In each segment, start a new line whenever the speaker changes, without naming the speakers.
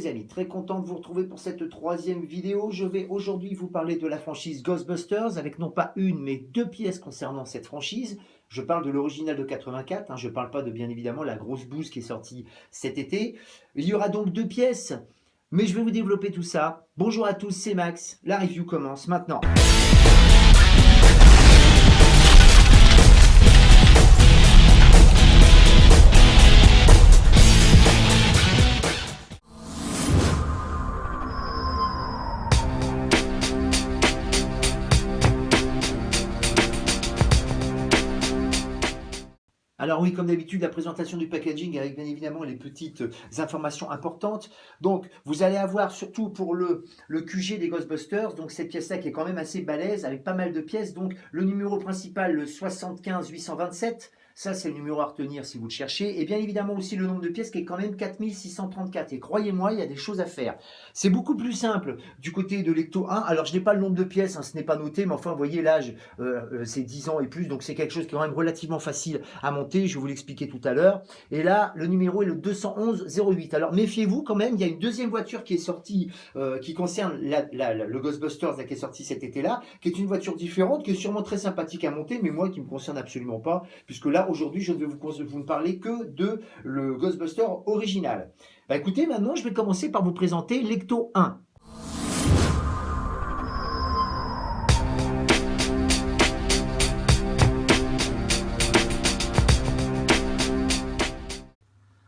les amis, très content de vous retrouver pour cette troisième vidéo. Je vais aujourd'hui vous parler de la franchise Ghostbusters avec non pas une mais deux pièces concernant cette franchise. Je parle de l'original de 84, je ne parle pas de bien évidemment la grosse bouse qui est sortie cet été. Il y aura donc deux pièces, mais je vais vous développer tout ça. Bonjour à tous, c'est Max, la review commence maintenant. Alors oui, comme d'habitude, la présentation du packaging avec bien évidemment les petites informations importantes. Donc, vous allez avoir surtout pour le QG des Ghostbusters, donc cette pièce-là qui est quand même assez balèze, avec pas mal de pièces. Donc, le numéro principal, le 75 827, ça c'est le numéro à retenir si vous le cherchez. Et bien évidemment aussi le nombre de pièces qui est quand même 4634. Et croyez-moi, il y a des choses à faire. C'est beaucoup plus simple du côté de l'Ecto 1. Alors, je n'ai pas le nombre de pièces, ce n'est pas noté, mais enfin, vous voyez, l'âge, c'est 10 ans et plus, donc c'est quelque chose qui est quand même relativement facile à monter. Je vais vous l'expliquer tout à l'heure. Et là, le numéro est le 211-08. Alors, méfiez-vous quand même, il y a une deuxième voiture qui est sortie, qui concerne le Ghostbusters qui est sorti cet été-là, qui est une voiture différente, qui est sûrement très sympathique à monter, mais moi, qui ne me concerne absolument pas, puisque là, aujourd'hui, je ne vais vous ne parler que de le Ghostbuster original. Bah, écoutez, maintenant, je vais commencer par vous présenter l'Ecto 1.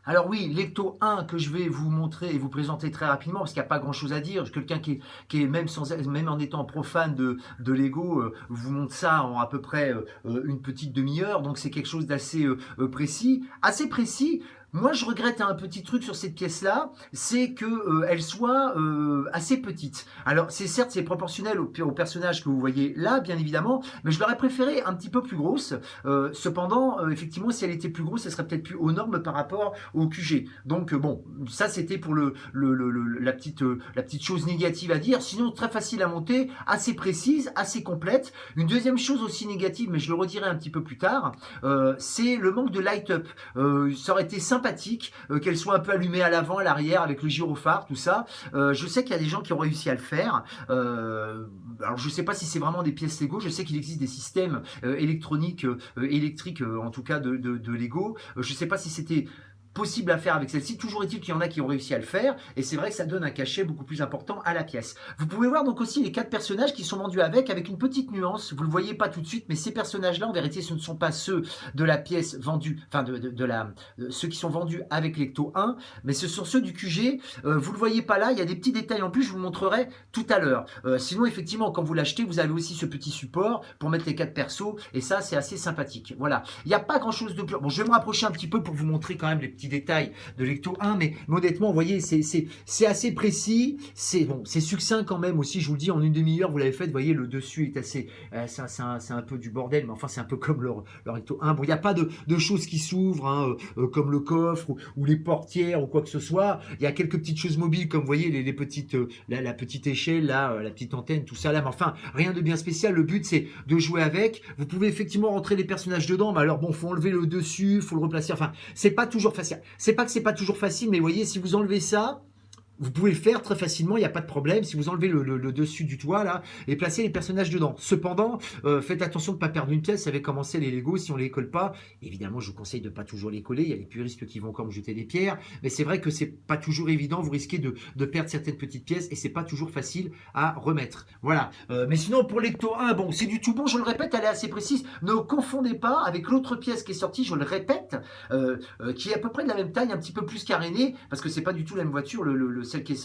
Alors oui, l'Ecto 1 que je vais vous montrer et vous présenter très rapidement, parce qu'il n'y a pas grand-chose à dire. Quelqu'un qui est même, même en étant profane de Lego, vous montre ça en à peu près une petite demi-heure. Donc c'est quelque chose d'assez précis. Assez précis. Moi, je regrette un petit truc sur cette pièce-là, c'est qu'elle soit assez petite. Alors, certes, c'est proportionnel au personnage que vous voyez là, bien évidemment, mais je l'aurais préféré un petit peu plus grosse. Cependant, effectivement, si elle était plus grosse, elle serait peut-être plus aux normes par rapport au QG. Donc, bon, ça, c'était pour la petite chose négative à dire. Sinon, très facile à monter, assez précise, assez complète. Une deuxième chose aussi négative, mais je le redirai un petit peu plus tard, c'est le manque de light-up. Ça aurait été sympathique qu'elle soit un peu allumée à l'avant, à l'arrière, avec le gyrophare, tout ça. Je sais qu'il y a des gens qui ont réussi à le faire. Alors je ne sais pas si c'est vraiment des pièces Lego. Je sais qu'il existe des systèmes électroniques, électriques, en tout cas de Lego. Je ne sais pas si c'était possible à faire avec celle-ci. Toujours est-il qu'il y en a qui ont réussi à le faire, et c'est vrai que ça donne un cachet beaucoup plus important à la pièce. Vous pouvez voir donc aussi les 4 personnages qui sont vendus avec une petite nuance. Vous le voyez pas tout de suite, mais ces personnages-là, en vérité, ce ne sont pas ceux de la pièce vendue, enfin ceux qui sont vendus avec l'Ecto 1, mais ce sont ceux du QG. Vous le voyez pas là, il y a des petits détails en plus, je vous le montrerai tout à l'heure. Sinon, effectivement, quand vous l'achetez, vous avez aussi ce petit support pour mettre les 4 persos, et ça, c'est assez sympathique. Voilà, il n'y a pas grand-chose de plus. Bon, je vais me rapprocher un petit peu pour vous montrer quand même les petits détails de l'Ecto 1, mais honnêtement, vous voyez, c'est assez précis, c'est bon, c'est succinct quand même aussi, je vous le dis, en une demi-heure, vous l'avez fait, vous voyez, le dessus est assez, c'est un peu du bordel, mais enfin, c'est un peu comme leur Ecto 1. Bon, il n'y a pas de choses qui s'ouvrent, comme le coffre, ou les portières, ou quoi que ce soit. Il y a quelques petites choses mobiles, comme vous voyez, les petites, la petite échelle, là, la petite antenne, tout ça, là, mais enfin, rien de bien spécial. Le but, c'est de jouer avec. Vous pouvez effectivement rentrer les personnages dedans, mais alors bon, faut enlever le dessus, faut le replacer, enfin, c'est pas toujours facile. C'est pas que c'est pas toujours facile, mais vous voyez, si vous enlevez ça, vous pouvez le faire très facilement, il n'y a pas de problème. Si vous enlevez le dessus du toit là et placez les personnages dedans. Cependant, faites attention de ne pas perdre une pièce. Vous savez comment c'est les Lego, si on ne les colle pas. Évidemment, je vous conseille de ne pas toujours les coller. Il y a les puristes qui vont encore me jeter des pierres. Mais c'est vrai que c'est pas toujours évident. Vous risquez de perdre certaines petites pièces et c'est pas toujours facile à remettre. Voilà. Mais sinon, pour l'Ecto 1, bon, c'est du tout bon. Je le répète, elle est assez précise. Ne confondez pas avec l'autre pièce qui est sortie, je le répète, qui est à peu près de la même taille, un petit peu plus carénée, parce que c'est pas du tout la même voiture.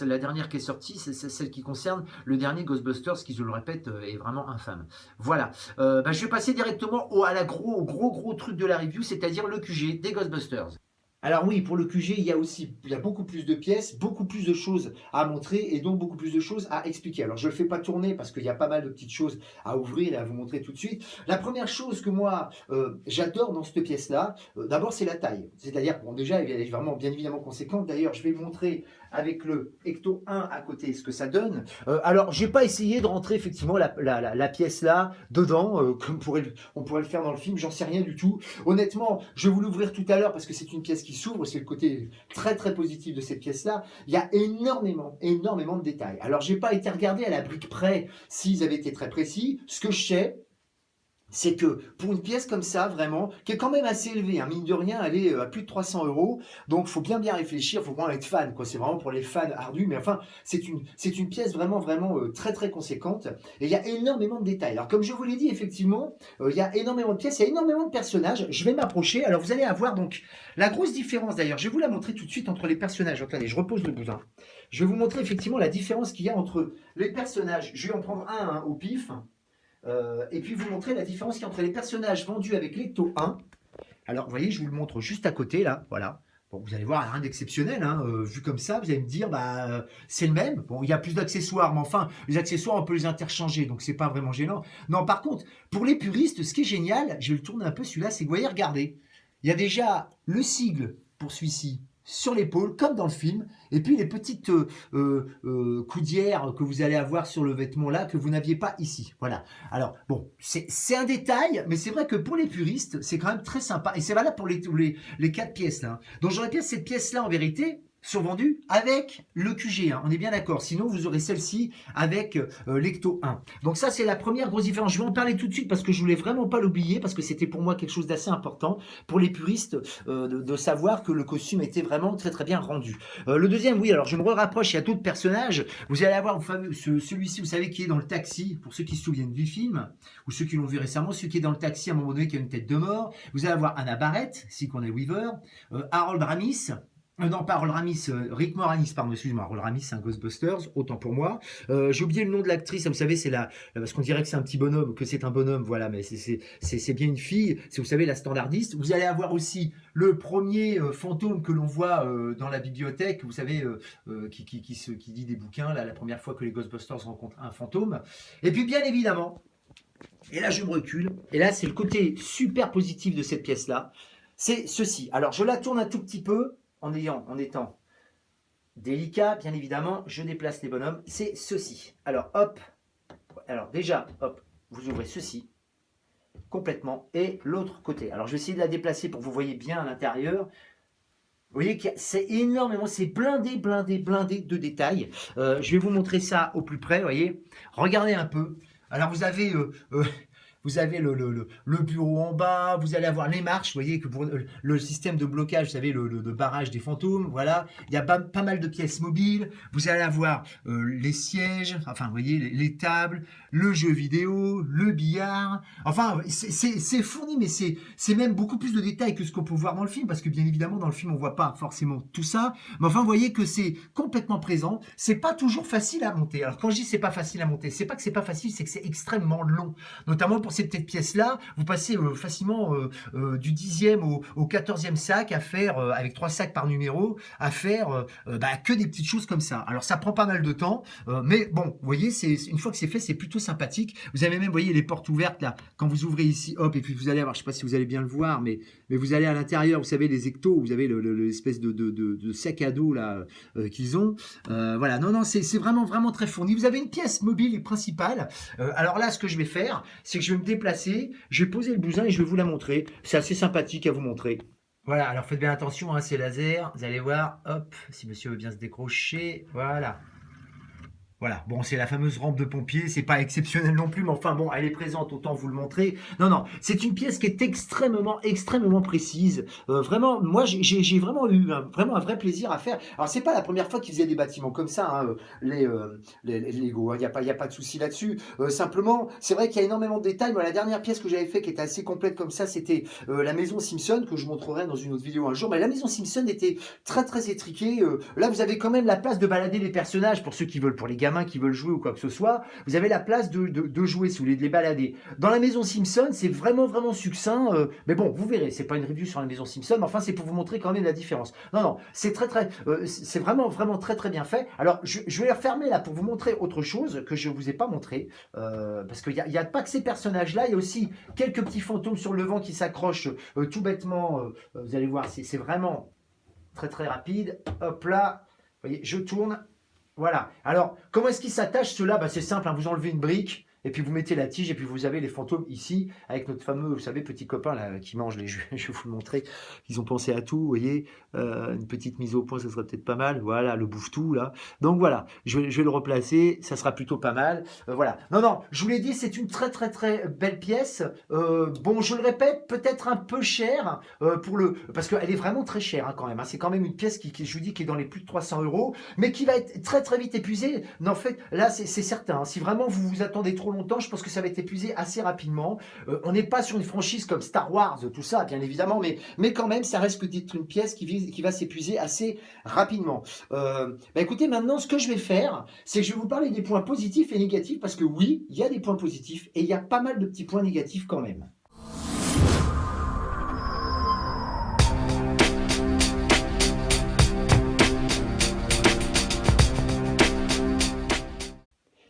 La dernière qui est sortie, c'est celle qui concerne le dernier Ghostbusters, qui, je le répète, est vraiment infâme. Voilà. Je vais passer directement au gros truc de la review, c'est-à-dire le QG des Ghostbusters. Alors oui, pour le QG, il y a beaucoup plus de pièces, beaucoup plus de choses à montrer et donc beaucoup plus de choses à expliquer. Alors je ne le fais pas tourner parce qu'il y a pas mal de petites choses à ouvrir et à vous montrer tout de suite. La première chose que moi j'adore dans cette pièce-là, d'abord c'est la taille. C'est-à-dire, bon déjà elle est vraiment bien évidemment conséquente. D'ailleurs je vais montrer avec le Ecto 1 à côté, ce que ça donne. Alors, j'ai pas essayé de rentrer effectivement la pièce là, dedans, comme on pourrait le faire dans le film, j'en sais rien du tout. Honnêtement, je vais vous l'ouvrir tout à l'heure parce que c'est une pièce qui s'ouvre, c'est le côté très très positif de cette pièce-là. Il y a énormément de détails. Alors, j'ai pas été regarder à la brique près s'ils avaient été très précis. Ce que je sais, c'est que pour une pièce comme ça, vraiment, qui est quand même assez élevée, hein, mine de rien, elle est à plus de 300 euros, donc il faut bien réfléchir, il faut vraiment être fan, quoi. C'est vraiment pour les fans ardus, mais enfin, c'est une pièce vraiment très très conséquente, et il y a énormément de détails. Alors comme je vous l'ai dit, effectivement, il y a énormément de pièces, il y a énormément de personnages, je vais m'approcher, alors vous allez avoir donc la grosse différence d'ailleurs, je vais vous la montrer tout de suite entre les personnages. Attendez, je repose le bousin. Je vais vous montrer effectivement la différence qu'il y a entre les personnages, je vais en prendre un au pif, et puis vous montrer la différence qu'il y a entre les personnages vendus avec l'Ecto 1. Alors, vous voyez, je vous le montre juste à côté, là, voilà. Bon, vous allez voir, rien d'exceptionnel, hein. Vu comme ça, vous allez me dire, bah, c'est le même. Bon, il y a plus d'accessoires, mais enfin, les accessoires, on peut les interchanger, donc c'est pas vraiment gênant. Non, par contre, pour les puristes, ce qui est génial, je vais le tourner un peu celui-là, c'est que vous voyez, regardez, il y a déjà le sigle pour celui-ci sur l'épaule, comme dans le film, et puis les petites coudières que vous allez avoir sur le vêtement là, que vous n'aviez pas ici. Voilà. Alors, bon, c'est un détail, mais c'est vrai que pour les puristes, c'est quand même très sympa, et c'est valable pour les 4 pièces là. Donc je répète, cette pièce là, en vérité, sont vendues avec le QG, hein, on est bien d'accord. Sinon, vous aurez celle-ci avec l'Ecto 1. Donc ça, c'est la première grosse différence. Je vais en parler tout de suite parce que je voulais vraiment pas l'oublier, parce que c'était pour moi quelque chose d'assez important pour les puristes de savoir que le costume était vraiment très bien rendu. Le deuxième, oui, alors je me rapproche, il y a d'autres personnages. Vous allez avoir celui-ci, vous savez, qui est dans le taxi, pour ceux qui se souviennent du film, ou ceux qui l'ont vu récemment, celui qui est dans le taxi à un moment donné, qui a une tête de mort. Vous allez avoir Anna Barrett, Sigourney Weaver, Harold Ramis, non, pas Harold Ramis, Rick Moranis, pardon, excuse-moi. Harold Ramis, c'est un Ghostbusters, autant pour moi. J'ai oublié le nom de l'actrice, vous savez, c'est parce qu'on dirait que c'est un petit bonhomme, que c'est un bonhomme, voilà, mais c'est bien une fille, c'est, vous savez, la standardiste. Vous allez avoir aussi le premier fantôme que l'on voit dans la bibliothèque, vous savez, qui dit des bouquins, là, la première fois que les Ghostbusters rencontrent un fantôme. Et puis, bien évidemment, et là, je me recule, et là, c'est le côté super positif de cette pièce-là, c'est ceci. Alors, je la tourne un tout petit peu, en étant délicat, bien évidemment, je déplace les bonhommes, c'est ceci. Alors, hop, alors déjà, hop, vous ouvrez ceci, complètement, et l'autre côté. Alors, je vais essayer de la déplacer pour que vous voyez bien à l'intérieur. Vous voyez que c'est énormément, c'est blindé de détails. Je vais vous montrer ça au plus près, vous voyez. Regardez un peu. Alors, vous avez... vous avez le bureau en bas, vous allez avoir les marches, vous voyez que pour le système de blocage, vous savez, le barrage des fantômes, voilà. Il y a pas mal de pièces mobiles, vous allez avoir les sièges, enfin, vous voyez, les tables, le jeu vidéo, le billard, enfin, c'est fourni, mais c'est même beaucoup plus de détails que ce qu'on peut voir dans le film, parce que bien évidemment, dans le film, on voit pas forcément tout ça, mais enfin, vous voyez que c'est complètement présent, c'est pas toujours facile à monter. Alors, quand je dis c'est pas facile à monter, c'est pas que c'est pas facile, c'est que c'est extrêmement long, notamment pour ces petites pièces-là, vous passez facilement du 10e au 14e sac à faire, avec 3 sacs par numéro, à faire que des petites choses comme ça. Alors ça prend pas mal de temps, mais bon, vous voyez, une fois que c'est fait, c'est plutôt sympathique. Vous avez même, vous voyez, les portes ouvertes là, quand vous ouvrez ici, hop, et puis vous allez avoir, je sais pas si vous allez bien le voir, mais vous allez à l'intérieur, vous savez, les Ecto, vous avez l'espèce de sac à dos là qu'ils ont. Voilà, non, c'est vraiment très fourni. Vous avez une pièce mobile et principale. Alors là, ce que je vais faire, c'est que je vais me déplacer, je vais poser le bousin et je vais vous la montrer. C'est assez sympathique à vous montrer. Voilà, alors faites bien attention, hein, c'est laser. Vous allez voir, hop, si monsieur veut bien se décrocher, voilà. Voilà, bon, c'est la fameuse rampe de pompier, c'est pas exceptionnel non plus, mais enfin bon, elle est présente, autant vous le montrer. Non, c'est une pièce qui est extrêmement précise. Vraiment, moi, j'ai vraiment eu un vrai plaisir à faire. Alors, c'est pas la première fois qu'ils faisaient des bâtiments comme ça, hein, les Lego, il n'y a pas de souci là-dessus. Simplement, c'est vrai qu'il y a énormément de détails. Moi, la dernière pièce que j'avais fait qui était assez complète comme ça, c'était la maison Simpson, que je montrerai dans une autre vidéo un jour. Mais la maison Simpson était très étriquée. Là, vous avez quand même la place de balader les personnages pour ceux qui veulent, pour les gamins qui veulent jouer ou quoi que ce soit, vous avez la place de jouer si vous voulez, de les balader. Dans la maison Simpson, c'est vraiment succinct, mais bon, vous verrez, c'est pas une review sur la maison Simpson, mais enfin c'est pour vous montrer quand même la différence. Non, c'est c'est vraiment très bien fait. Alors, je vais refermer là pour vous montrer autre chose que je vous ai pas montré, parce qu'il y a pas que ces personnages-là, il y a aussi quelques petits fantômes sur le vent qui s'accrochent tout bêtement, vous allez voir, c'est vraiment très rapide. Hop là. voyez, je tourne. Voilà. Alors, comment est-ce qu'il s'attache ceux-là? Bah, c'est simple, hein, vous enlevez une brique. Et puis vous mettez la tige et puis vous avez les fantômes ici avec notre fameux, vous savez, petit copain là qui mange les jeux. Je vais vous le montrer. Ils ont pensé à tout, vous voyez. Une petite mise au point, ça serait peut-être pas mal. Voilà, le bouffe-tout là. Donc voilà, je vais le replacer. Ça sera plutôt pas mal. Voilà. Non, non, je vous l'ai dit, c'est une très très très belle pièce. Bon, je le répète, peut-être un peu cher parce qu'elle est vraiment très chère hein, quand même. Hein. C'est quand même une pièce je vous dis, qui est dans les plus de 300 euros, mais qui va être très très vite épuisée. Non, en fait, là, c'est certain. Hein. Si vraiment vous vous attendez trop longtemps, je pense que ça va être épuisé assez rapidement. On n'est pas sur une franchise comme Star Wars, tout ça, bien évidemment, mais quand même, ça reste que d'être une pièce qui va s'épuiser assez rapidement. Bah écoutez, maintenant, ce que je vais faire, c'est que je vais vous parler des points positifs et négatifs, parce que oui, il y a des points positifs et il y a pas mal de petits points négatifs quand même.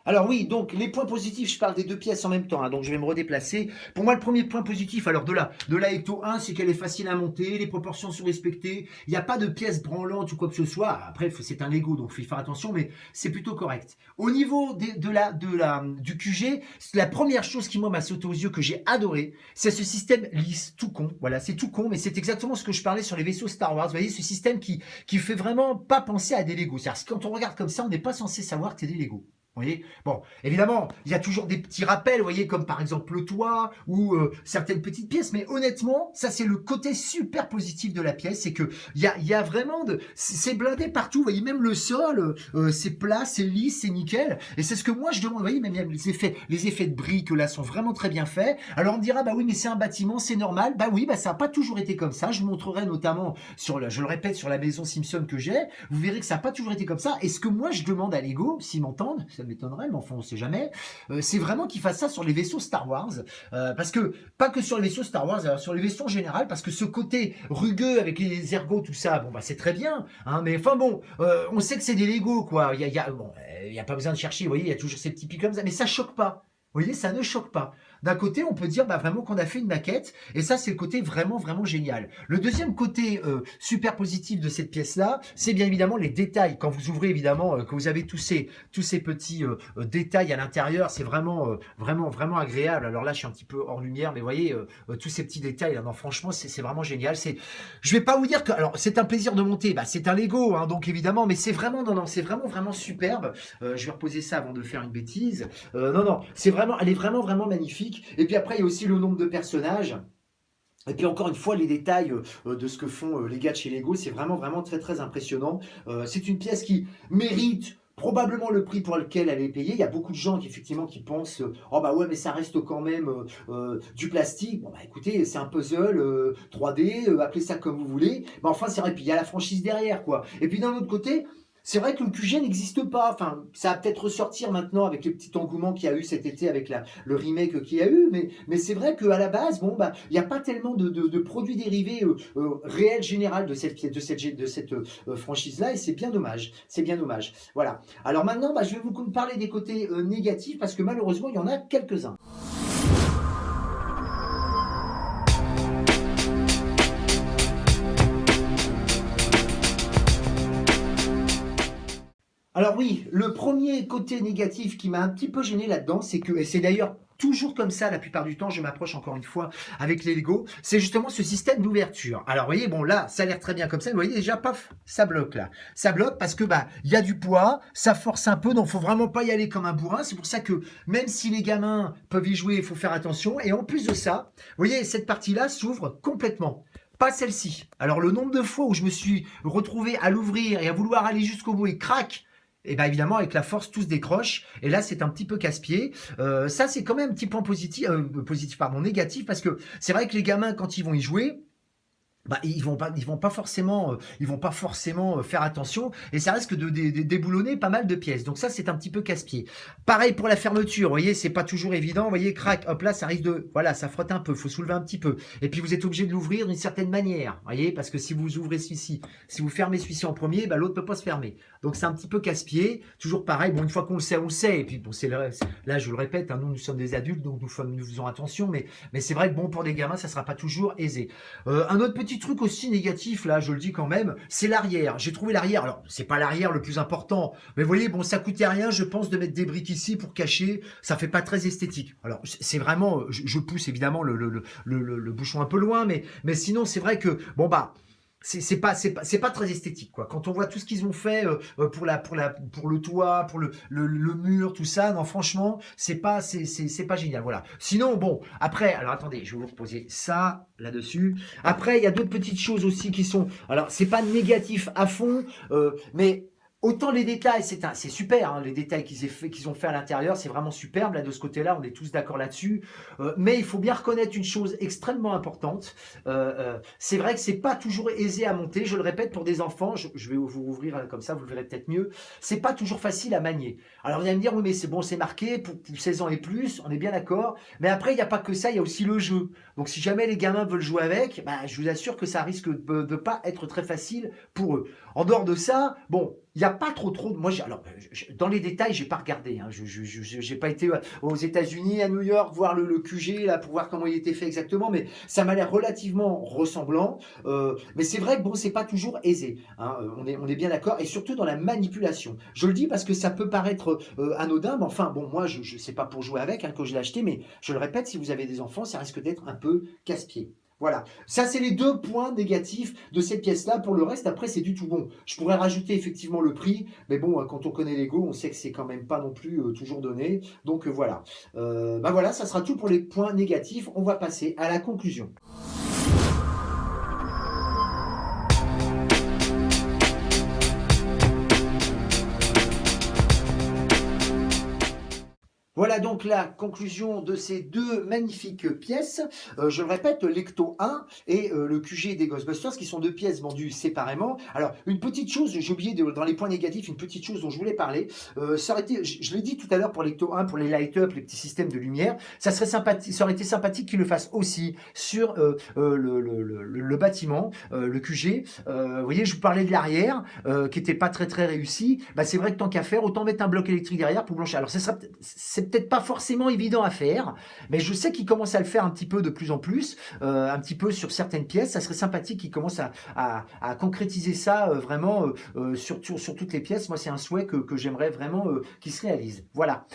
Alors oui, donc les points positifs, je parle des deux pièces en même temps, hein, donc je vais me redéplacer. Pour moi, le premier point positif, alors de la Ecto 1, c'est qu'elle est facile à monter, les proportions sont respectées, il n'y a pas de pièces branlantes ou quoi que ce soit. Après, c'est un Lego, donc il faut y faire attention, mais c'est plutôt correct. Au niveau du QG, la première chose qui moi m'a sauté aux yeux, que j'ai adoré, c'est ce système lisse, tout con. Voilà, c'est tout con, mais c'est exactement ce que je parlais sur les vaisseaux Star Wars. Vous voyez, ce système qui fait vraiment pas penser à des Legos. C'est-à-dire que quand on regarde comme ça, on n'est pas censé savoir que c'est des Legos. Vous voyez, bon, évidemment, il y a toujours des petits rappels, vous voyez, comme par exemple le toit ou certaines petites pièces, mais honnêtement, ça c'est le côté super positif de la pièce, c'est que il y a vraiment c'est blindé partout, vous voyez, même le sol, c'est plat, c'est lisse, c'est nickel, et c'est ce que moi je demande, vous voyez, même les effets de briques là sont vraiment très bien faits. Alors on me dira, bah oui, mais c'est un bâtiment, c'est normal, bah oui, bah ça n'a pas toujours été comme ça. Je vous montrerai notamment je le répète, sur la maison Simpson que j'ai, vous verrez que ça n'a pas toujours été comme ça. Et ce que moi je demande à Lego, s'ils m'entendent, ça m'étonnerait, mais enfin on sait jamais, c'est vraiment qu'ils fassent ça sur les vaisseaux Star Wars, parce que, pas que sur les vaisseaux Star Wars, sur les vaisseaux en général, parce que ce côté rugueux avec les ergots, tout ça, bon bah c'est très bien, hein, mais enfin bon, on sait que c'est des Lego, quoi, il y a pas besoin de chercher, vous voyez, il y a toujours ces petits pics comme ça, mais ça choque pas. Vous voyez, ça ne choque pas. D'un côté, on peut dire bah, vraiment qu'on a fait une maquette, et ça, c'est le côté vraiment, vraiment génial. Le deuxième côté super positif de cette pièce-là, c'est bien évidemment les détails. Quand vous ouvrez, évidemment, que vous avez tous ces petits détails à l'intérieur, c'est vraiment, vraiment, vraiment agréable. Alors là, je suis un petit peu hors lumière, mais vous voyez, tous ces petits détails, là, non, franchement, c'est vraiment génial. Je vais pas vous dire que, alors, c'est un plaisir de monter, bah, c'est un Lego, hein, donc évidemment, mais c'est vraiment, non, non, c'est vraiment, vraiment superbe. Je vais reposer ça avant de faire une bêtise. Non, non, elle est vraiment, vraiment magnifique. Et puis après, il y a aussi le nombre de personnages. Et puis encore une fois, les détails de ce que font les gars de chez Lego, c'est vraiment, vraiment très, très impressionnant. C'est une pièce qui mérite probablement le prix pour lequel elle est payée. Il y a beaucoup de gens effectivement qui pensent oh bah ouais, mais ça reste quand même du plastique. Bon bah écoutez, c'est un puzzle 3D, appelez ça comme vous voulez. Mais enfin, c'est vrai, puis il y a la franchise derrière, quoi. Et puis d'un autre côté, c'est vrai que le QG n'existe pas. Enfin, ça va peut-être ressortir maintenant avec le petit engouement qu'il y a eu cet été avec le remake qu'il y a eu. Mais c'est vrai qu'à la base, bon, bah, il n'y a pas tellement de produits dérivés réels général de cette franchise-là. Et c'est bien dommage. C'est bien dommage. Voilà. Alors maintenant, bah, je vais vous parler des côtés négatifs parce que malheureusement, il y en a quelques-uns. Alors oui, le premier côté négatif qui m'a un petit peu gêné là-dedans, c'est que, et c'est d'ailleurs toujours comme ça la plupart du temps, je m'approche encore une fois avec les Lego, c'est justement ce système d'ouverture. Alors vous voyez, bon là, ça a l'air très bien comme ça, vous voyez déjà, paf, ça bloque là. Ça bloque parce que bah il y a du poids, ça force un peu, donc faut vraiment pas y aller comme un bourrin. C'est pour ça que même si les gamins peuvent y jouer, il faut faire attention. Et en plus de ça, vous voyez, cette partie-là s'ouvre complètement. Pas celle-ci. Alors le nombre de fois où je me suis retrouvé à l'ouvrir et à vouloir aller jusqu'au bout et crac, et bien évidemment, avec la force, tout se décroche. Et là, c'est un petit peu casse-pied. Ça, c'est quand même un petit point négatif, parce que c'est vrai que les gamins, quand ils vont y jouer, bah, ils vont pas forcément faire attention, et ça risque de déboulonner pas mal de pièces. Donc ça, c'est un petit peu casse-pied. Pareil pour la fermeture, vous voyez, c'est pas toujours évident. Vous voyez, crac, hop là, ça risque voilà, ça frotte un peu, faut soulever un petit peu. Et puis vous êtes obligé de l'ouvrir d'une certaine manière, vous voyez, parce que si vous ouvrez celui-ci, si vous fermez celui-ci en premier, bah, l'autre peut pas se fermer. Donc c'est un petit peu casse-pied. Toujours pareil. Bon, une fois qu'on le sait, on le sait. Et puis bon, là, je le répète, hein, nous sommes des adultes, donc nous faisons attention. Mais c'est vrai que bon, pour des gamins, ça sera pas toujours aisé. Un autre petit petit truc aussi négatif, là, je le dis quand même, c'est l'arrière. J'ai trouvé l'arrière, alors c'est pas l'arrière le plus important, mais vous voyez, bon, ça coûtait rien, je pense, de mettre des briques ici pour cacher, ça fait pas très esthétique. Alors, c'est vraiment, je pousse évidemment le bouchon un peu loin, mais sinon, c'est vrai que, bon, bah, c'est pas très esthétique, quoi. Quand on voit tout ce qu'ils ont fait pour le toit, pour le mur, tout ça, non, franchement, c'est pas génial, voilà. Sinon, bon, après, alors attendez, je vais vous reposer ça là-dessus. Après, il y a d'autres petites choses aussi qui sont, alors c'est pas négatif à fond, mais autant les détails, c'est super, hein, les détails qu'ils ont fait à l'intérieur, c'est vraiment superbe. Là, de ce côté-là, on est tous d'accord là-dessus. Mais il faut bien reconnaître une chose extrêmement importante. C'est vrai que c'est pas toujours aisé à monter. Je le répète, pour des enfants, je vais vous ouvrir comme ça, vous le verrez peut-être mieux. C'est pas toujours facile à manier. Alors vous allez me dire, oui, mais c'est bon, c'est marqué pour 16 ans et plus, on est bien d'accord. Mais après, il n'y a pas que ça, il y a aussi le jeu. Donc si jamais les gamins veulent jouer avec, bah, je vous assure que ça risque de pas être très facile pour eux. En dehors de ça, bon, il n'y a pas trop de. Moi, alors, dans les détails, j'ai pas regardé. Hein. Je n'ai pas été aux États-Unis, à New York, voir le QG là pour voir comment il était fait exactement, mais ça m'a l'air relativement ressemblant. Mais c'est vrai que bon, c'est pas toujours aisé. Hein. On est bien d'accord, et surtout dans la manipulation. Je le dis parce que ça peut paraître anodin, mais enfin, bon, moi, je sais pas pour jouer avec hein, quand je l'ai acheté, mais je le répète, si vous avez des enfants, ça risque d'être un peu casse-pied. Voilà, ça c'est les deux points négatifs de cette pièce-là. Pour le reste, après, c'est du tout bon. Je pourrais rajouter effectivement le prix, mais bon, quand on connaît Lego, on sait que c'est quand même pas non plus toujours donné. Donc voilà. Bah voilà, ça sera tout pour les points négatifs. On va passer à la conclusion. Voilà donc la conclusion de ces deux magnifiques pièces. Je le répète, l'Ecto 1 et le QG des Ghostbusters, qui sont deux pièces vendues séparément. Alors, une petite chose, j'ai oublié dans les points négatifs, une petite chose dont je voulais parler. Ça aurait été, je l'ai dit tout à l'heure pour l'Ecto 1, pour les light-up, les petits systèmes de lumière, ça aurait été sympathique qu'ils le fassent aussi sur le bâtiment, le QG. Vous voyez, je vous parlais de l'arrière, qui n'était pas très très réussi. Bah, c'est vrai que tant qu'à faire, autant mettre un bloc électrique derrière pour blanchir. Alors, c'est peut-être pas forcément évident à faire, mais je sais qu'ils commencent à le faire un petit peu de plus en plus, un petit peu sur certaines pièces. Ça serait sympathique qu'ils commencent à concrétiser ça vraiment sur toutes les pièces. Moi, c'est un souhait que j'aimerais vraiment qu'il se réalise. Voilà.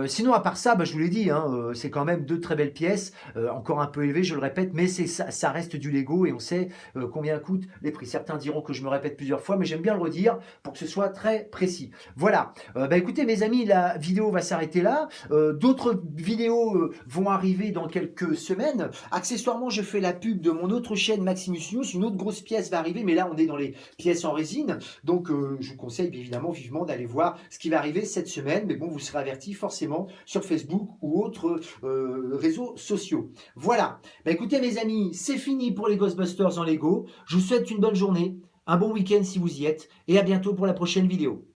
Sinon, à part ça, bah, je vous l'ai dit, hein, c'est quand même deux très belles pièces, encore un peu élevées, je le répète, mais ça reste du Lego et on sait combien coûtent les prix. Certains diront que je me répète plusieurs fois, mais j'aime bien le redire pour que ce soit très précis. Voilà. Bah, écoutez, mes amis, la vidéo va s'arrêter là. D'autres vidéos vont arriver dans quelques semaines. Accessoirement, je fais la pub de mon autre chaîne Maximus News. Une autre grosse pièce va arriver, mais là, on est dans les pièces en résine. Donc, je vous conseille évidemment vivement d'aller voir ce qui va arriver cette semaine. Mais bon, vous serez avertis forcément sur Facebook ou autres réseaux sociaux. Voilà. Bah, écoutez, mes amis, c'est fini pour les Ghostbusters en Lego. Je vous souhaite une bonne journée, un bon week-end si vous y êtes, et à bientôt pour la prochaine vidéo.